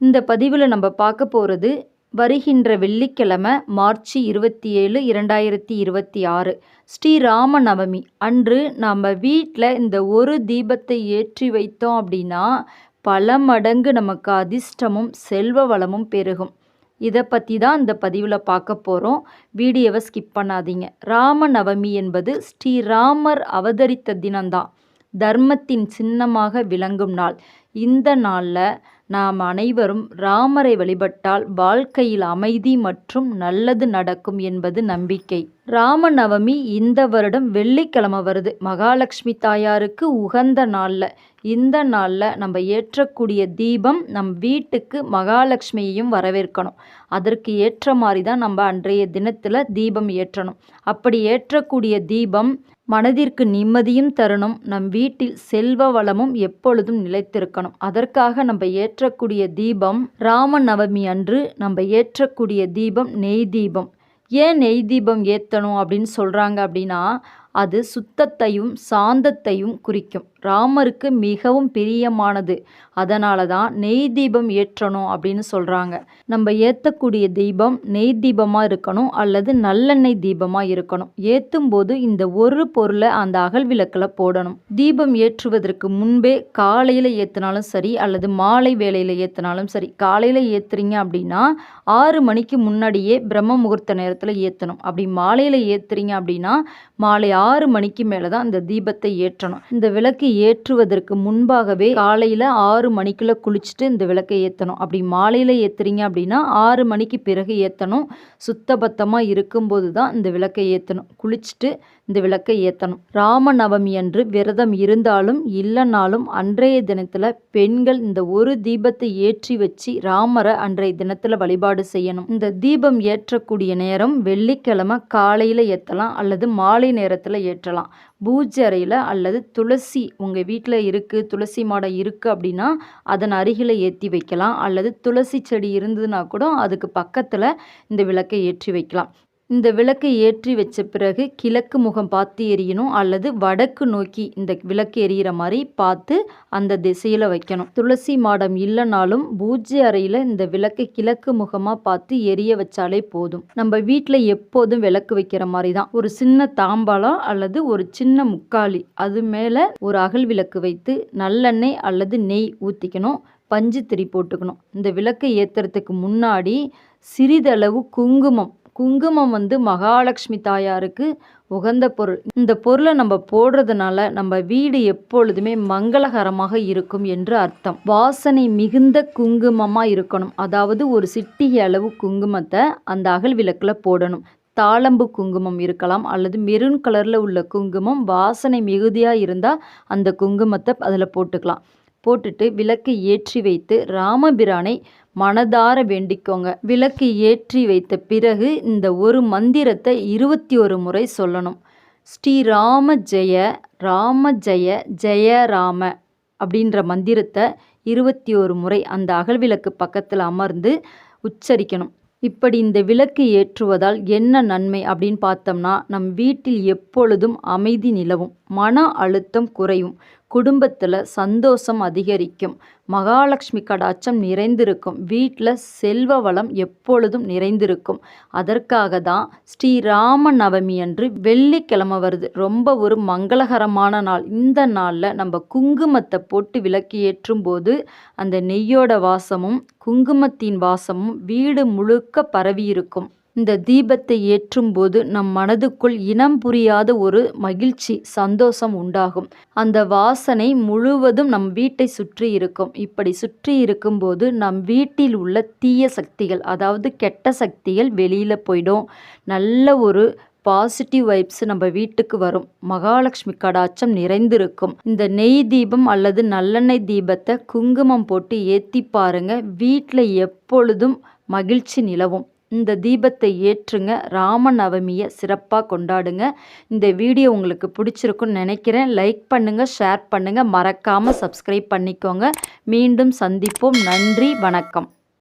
இந்த பதிவில் நம்ம பார்க்க போகிறது வருகின்ற வெள்ளிக்கிழமை மார்ச் 27, 2026 ஸ்ரீராம நவமி அன்று நம்ம வீட்டில் இந்த ஒரு தீபத்தை ஏற்றி வைத்தோம் அப்படின்னா பல மடங்கு நமக்கு அதிர்ஷ்டமும் செல்வ வளமும் பெருகும். இதை பற்றி தான் இந்த பதிவில் பார்க்க போகிறோம். வீடியோவை ஸ்கிப் பண்ணாதீங்க. ராம நவமி என்பது ஸ்ரீராமர் அவதரித்த தினம்தான். தர்மத்தின் சின்னமாக விளங்கும் நாள். இந்த நாளில் நாம் அனைவரும் ராமரை வழிபட்டால் வாழ்க்கையில் அமைதி மற்றும் நல்லது நடக்கும் என்பது நம்பிக்கை. ராம நவமி இந்த வருடம் வெள்ளிக்கிழமை வருது. மகாலட்சுமி தாயாருக்கு உகந்த நாளில் இந்த நாளில் நம்ம ஏற்றக்கூடிய தீபம் நம் வீட்டுக்கு மகாலட்சுமியையும் வரவேற்கணும். அதற்கு ஏற்ற மாதிரி தான் நம்ம அன்றைய தினத்தில் தீபம் ஏற்றணும். அப்படி ஏற்றக்கூடிய தீபம் மனதிற்கு நிம்மதியும் தரணும். நம் வீட்டில் செல்வ வளமும் எப்பொழுதும் நிலைத்திருக்கணும். அதற்காக நம்ம ஏற்றக்கூடிய தீபம் ராம நவமி அன்று நம்ம ஏற்றக்கூடிய தீபம் நெய் தீபம். ஏன் நெய் தீபம் ஏற்றணும் அப்படின்னு சொல்கிறாங்க அப்படின்னா, அது சுத்தத்தையும் சாந்தத்தையும் குறிக்கும். ராமருக்கு மிகவும் பிரியமானது. அதனால தான் நெய் தீபம் ஏற்றணும் அப்படின்னு சொல்கிறாங்க. நம்ம ஏற்றக்கூடிய தீபம் நெய் தீபமாக இருக்கணும் அல்லது நல்லெண்ணெய் தீபமாக இருக்கணும். ஏற்றும் போது இந்த ஒரு பொருளை அந்த அகல் விளக்கில் போடணும். தீபம் ஏற்றுவதற்கு முன்பே காலையில் ஏற்றினாலும் சரி அல்லது மாலை வேளையில் ஏற்றினாலும் சரி. காலையில் ஏற்றுறீங்க அப்படின்னா 6 மணிக்கு முன்னாடியே பிரம்ம முகூர்த்த நேரத்தில் ஏற்றணும். அப்படி மாலையில் ஏற்றுறீங்க அப்படின்னா மாலை 6 மணிக்கு மேலே தான் இந்த தீபத்தை ஏற்றணும். இந்த விளக்கு ஏற்றுவதற்கு முன்பாகவே காலையில் 6 மணிக்குள்ளே குளிச்சுட்டு இந்த விளக்கை ஏற்றணும். அப்படி மாலையில் ஏற்றுறீங்க அப்படின்னா 6 மணிக்கு பிறகு ஏற்றணும். சுத்தபத்தமாக இருக்கும்போது தான் இந்த விளக்கை ஏற்றணும். குளிச்சுட்டு இந்த விளக்கை ஏற்றணும். ராம நவமி அன்று விரதம் இருந்தாலும் இல்லைனாலும் அன்றைய தினத்தில் பெண்கள் இந்த ஒரு தீபத்தை ஏற்றி வச்சு ராமரை அன்றைய தினத்தில் வழிபாடு செய்யணும். இந்த தீபம் ஏற்றக்கூடிய நேரம் வெள்ளிக்கிழமை காலையில் ஏற்றலாம் அல்லது மாலை நேரத்தில் ஏற்றலாம். பூஜை அறையில் அல்லது துளசி உங்கள் வீட்டில் இருக்குது, துளசி மாடம் இருக்குது அப்படின்னா அதன் அருகில் ஏற்றி வைக்கலாம். அல்லது துளசி செடி இருந்ததுன்னா கூட அதுக்கு பக்கத்தில் இந்த விளக்கை ஏற்றி வைக்கலாம். இந்த விளக்கை ஏற்றி வச்ச பிறகு கிழக்கு முகம் பார்த்து எரியணும் அல்லது வடக்கு நோக்கி இந்த விளக்கு எரியிற மாதிரி பார்த்து அந்த திசையில் வைக்கணும். துளசி மாடம் இல்லைனாலும் பூஜை அறையில் இந்த விளக்கை கிழக்கு முகமாக பார்த்து எரிய வச்சாலே போதும். நம்ம வீட்டில் எப்போதும் விளக்கு வைக்கிற மாதிரி தான். ஒரு சின்ன தாம்பாளம் அல்லது ஒரு சின்ன முக்காலி அது மேலே ஒரு அகல் விளக்கு வைத்து நல்லெண்ணெய் அல்லது நெய் ஊற்றிக்கணும். பஞ்சு திரி போட்டுக்கணும். இந்த விளக்கை ஏற்றுறதுக்கு முன்னாடி சிறிதளவு குங்குமம் மகாலட்சுமி தாயாருக்கு உகந்த பொருள். இந்த பொருளை நம்ம போடுறதுனால நம்ம வீடு எப்பொழுதுமே மங்களகரமாக இருக்கும் என்று அர்த்தம். வாசனை மிகுந்த குங்குமமாக இருக்கணும். அதாவது ஒரு சிட்டிகை அளவு குங்குமத்தை அந்த அகல் விளக்கில் போடணும். தாளம்பு குங்குமம் இருக்கலாம் அல்லது மெரூன் கலரில் உள்ள குங்குமம் வாசனை மிகுதியாக இருந்தால் அந்த குங்குமத்தை அதில் போட்டுக்கலாம். போட்டுட்டு விளக்கு ஏற்றி வைத்து ராமபிரானை மனதார வேண்டிக்கோங்க. விளக்கு ஏற்றி வைத்த பிறகு இந்த ஒரு மந்திரத்தை 21 முறை சொல்லணும். ஸ்ரீராம ஜெய ராம ஜெய ஜெய ராம அப்படின்ற மந்திரத்தை 21 முறை அந்த அகல் விளக்கு பக்கத்தில் அமர்ந்து உச்சரிக்கணும். இப்படி இந்த விளக்கு ஏற்றுவதால் என்ன நன்மை அப்படின்னு பார்த்தோம்னா, நம் வீட்டில் எப்பொழுதும் அமைதி நிலவும், மன அழுத்தம் குறையும், குடும்பத்தில் சந்தோஷம் அதிகரிக்கும், மகாலட்சுமி கடாட்சம் நிறைந்திருக்கும், வீட்டில் செல்வ வளம் எப்பொழுதும் நிறைந்திருக்கும். அதற்காக தான் ஸ்ரீராம நவமி அன்று வெள்ளிக்கிழமை வருது. ரொம்ப ஒரு மங்களகரமான நாள். இந்த நாளில் நம்ம குங்குமத்தை போட்டு விளக்கு ஏற்றும் போது அந்த நெய்யோட வாசமும் குங்குமத்தின் வாசமும் வீடு முழுக்க பரவி இருக்கும். இந்த தீபத்தை ஏற்றும் போது நம் மனதுக்குள் இனம் புரியாத ஒரு மகிழ்ச்சி சந்தோஷம் உண்டாகும். அந்த வாசனை முழுவதும் நம் வீட்டை சுற்றி இருக்கும். இப்படி சுற்றி இருக்கும்போது நம் வீட்டில் உள்ள தீய சக்திகள் அதாவது கெட்ட சக்திகள் வெளியில் போயிடும். நல்ல ஒரு பாசிட்டிவ் வைப்ஸ் நம்ம வீட்டுக்கு வரும். மகாலட்சுமி கடாட்சம் நிறைந்திருக்கும். இந்த நெய் தீபம் அல்லது நல்லெண்ணெய் தீபத்தை குங்குமம் போட்டு ஏற்றி பாருங்க. வீட்டில் எப்பொழுதும் மகிழ்ச்சி நிலவும். இந்த தீபத்தை ஏற்றுங்க. ராம நவமியை சிறப்பாக கொண்டாடுங்க. இந்த வீடியோ உங்களுக்கு பிடிச்சிருக்குன்னு நினைக்கிறேன். லைக் பண்ணுங்கள், ஷேர் பண்ணுங்கள், மறக்காமல் சப்ஸ்கிரைப் பண்ணிக்கோங்க. மீண்டும் சந்திப்போம். நன்றி, வணக்கம்.